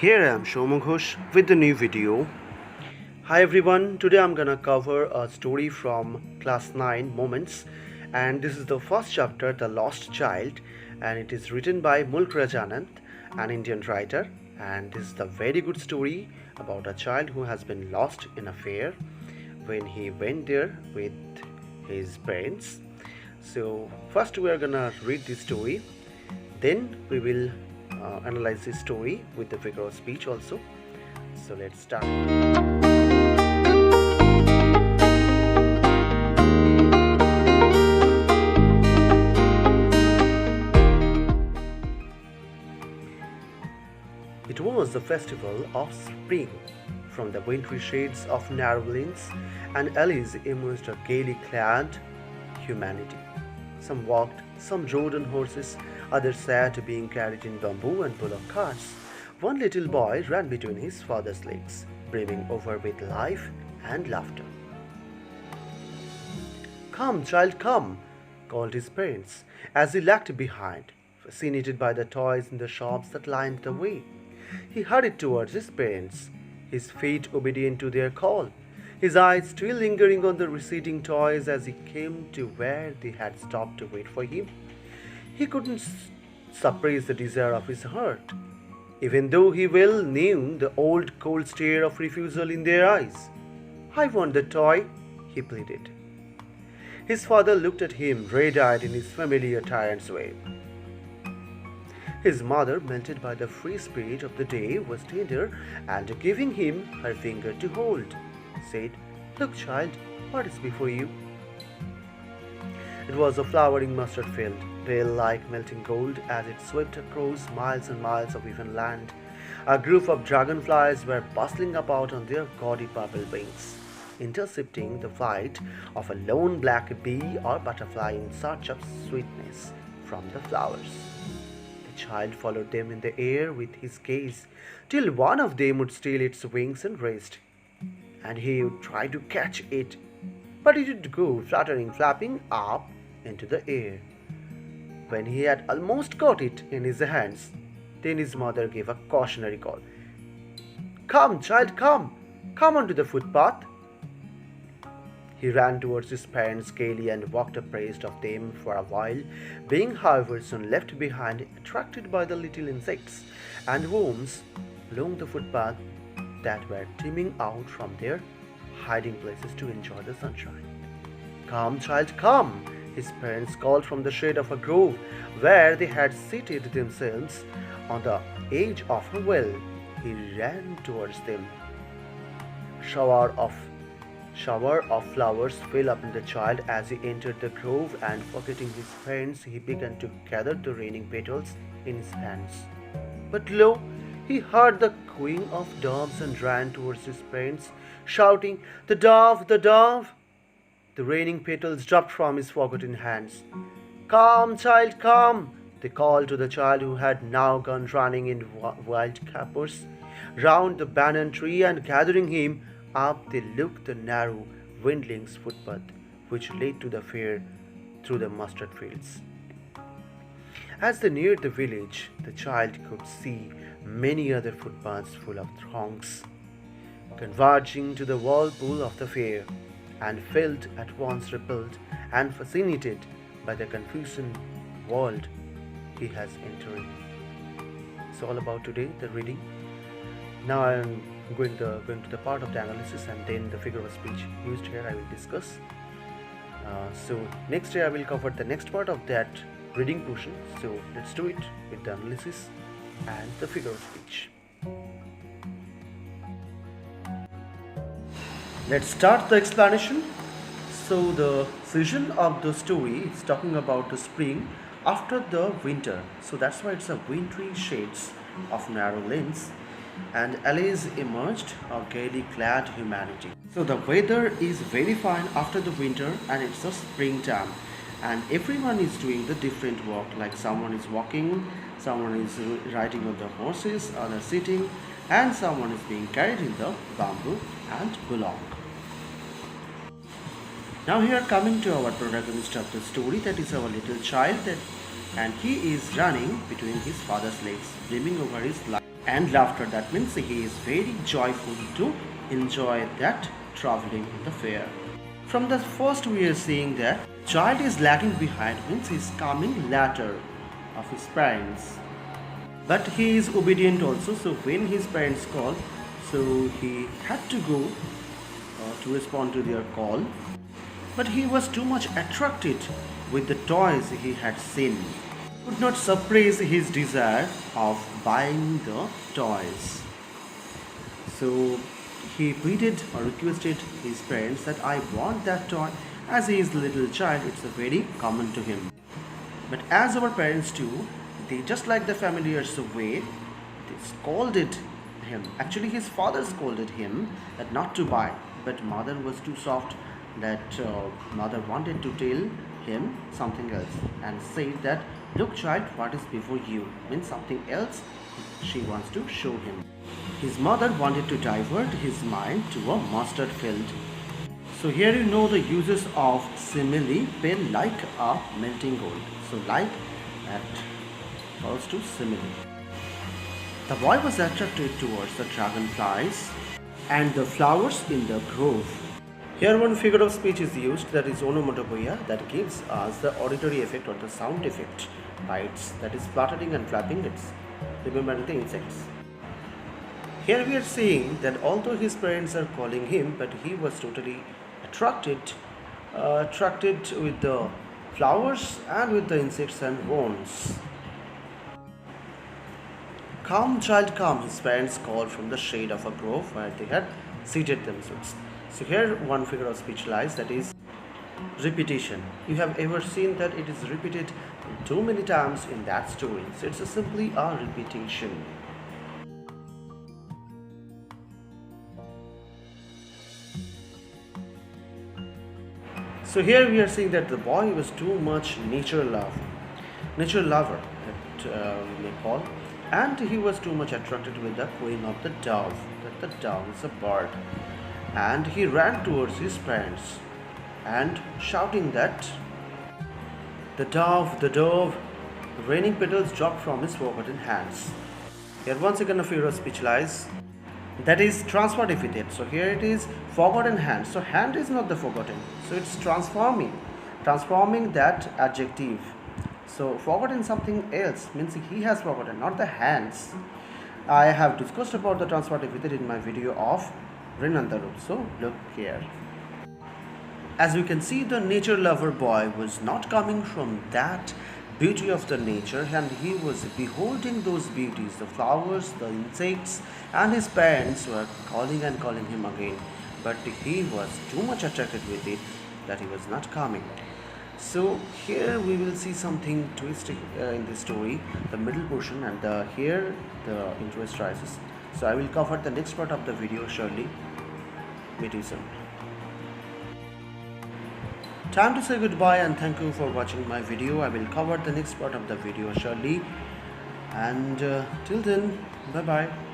Here I am Shomu Ghosh with the new video. Hi everyone, today I'm gonna cover a story from class 9 Moments, and this is the first chapter, The Lost Child, and it is written by Mulk Raj Anand, an Indian writer, and this is the very good story about a child who has been lost in a fair when he went there with his parents. So first we are gonna read the story, then we will analyze this story with the figure of speech also. So let's start. It was the festival of spring. From the wintry shades of narrow lanes and alleys emerged a gaily clad humanity. Some walked, some rode on horses, others sat being carried in bamboo and bullock carts. One little boy ran between his father's legs, brimming over with life and laughter. "Come, child, come," called his parents, as he lagged behind, fascinated by the toys in the shops that lined the way. He hurried towards his parents, his feet obedient to their call, his eyes still lingering on the receding toys as he came to where they had stopped to wait for him. He couldn't suppress the desire of his heart, even though he well knew the old cold stare of refusal in their eyes. "I want the toy," he pleaded. His father looked at him, red-eyed in his familiar tyrant's way. His mother, melted by the free spirit of the day, was tender and, giving him her finger to hold, said, "Look, child, what is before you?" It was a flowering mustard field, pale like melting gold as it swept across miles and miles of even land. A group of dragonflies were bustling about on their gaudy purple wings, intercepting the flight of a lone black bee or butterfly in search of sweetness from the flowers. The child followed them in the air with his gaze, till one of them would steal its wings and rest, and he would try to catch it, but it would go fluttering, flapping up into the air. When he had almost got it in his hands, then his mother gave a cautionary call. "Come, child, come! Come onto the footpath!" He ran towards his parents gaily and walked abreast of them for a while, being, however, soon left behind, attracted by the little insects and worms along the footpath that were teeming out from their hiding places to enjoy the sunshine. "Come, child, come!" his parents called from the shade of a grove where they had seated themselves on the edge of a well. He ran towards them. A shower of flowers fell upon the child as he entered the grove, and forgetting his parents, he began to gather the raining petals in his hands. But lo, he heard the cooing of doves and ran towards his parents, shouting, "The dove, the dove!" The raining petals dropped from his forgotten hands. "Come, child, come!" they called to the child, who had now gone running in wild capers round the banyan tree, and gathering him up they looked the narrow windling's footpath which led to the fair through the mustard fields. As they neared the village, the child could see many other footpaths full of throngs converging to the whirlpool of the fair, and felt at once repelled and fascinated by the confusing world he has entered. It's all about today, the reading. Now I am going to the part of the analysis, and then the figure of speech used here I will discuss. So next day I will cover the next part of that reading portion. So let's do it with the analysis and the figure of speech. Let's start the explanation. So the season of the story is talking about the spring after the winter. So that's why it's a wintry shades of narrow lanes and alleys emerged a gaily clad humanity. So the weather is very fine after the winter, and it's a springtime, and everyone is doing the different work, like someone is walking, someone is riding on the horses, others sitting, and someone is being carried in the bamboo and bullock. Now here coming to our protagonist of the story, that is our little child, and he is running between his father's legs, dreaming over his life. and laughter. That means he is very joyful to enjoy that traveling in the fair. From the first we are seeing that child is lagging behind, means he is coming later of his parents. But he is obedient also, so when his parents call, so he had to go to respond to their call. But he was too much attracted with the toys he had seen. Could not suppress his desire of buying the toys. So he pleaded or requested his parents that I want that toy. As he is a little child, it's a very common to him. But as our parents do, they just like the familiar's way, they scolded him. Actually, his father scolded him that not to buy, but mother was too soft that mother wanted to tell him something else and said that look child, what is before you, means something else she wants to show him. His mother wanted to divert his mind to a mustard field. So here you know the uses of simile, pale like a melting gold. So like that calls to simile. The boy was attracted towards the dragonflies and the flowers in the grove. Here one figure of speech is used, that is onomatopoeia, that gives us the auditory effect or the sound effect bites, that is fluttering and flapping, it's remembering the insects. Here we are seeing that although his parents are calling him, but he was totally attracted with the flowers and with the insects and worms. Come child come, his parents called from the shade of a grove where they had seated themselves. So here one figure of speech lies, that is repetition. You have ever seen that it is repeated too many times in that story. So it's simply a repetition. So here we are seeing that the boy was too much nature lover that we may call, and he was too much attracted with the cooing of the dove, that the dove is a bird. And he ran towards his parents and shouting that the dove, the raining petals dropped from his forgotten hands. Here once again a figure of speech lies, that is transformative. So here it is forgotten hand. So hand is not the forgotten. So it's transforming that adjective. So forgotten something else means he has forgotten, not the hands. I have discussed about the transformative in my video of Renandaru. So look here. As we can see, the nature lover boy was not coming from that beauty of the nature, and he was beholding those beauties, the flowers, the insects, and his parents were calling and calling him again, but he was too much attracted with it that he was not coming. So here we will see something twisting in this story, the middle portion, and here the interest rises. So I will cover the next part of the video surely. Meet you soon. Time to say goodbye and thank you for watching my video. I will cover the next part of the video surely, and till then, bye bye.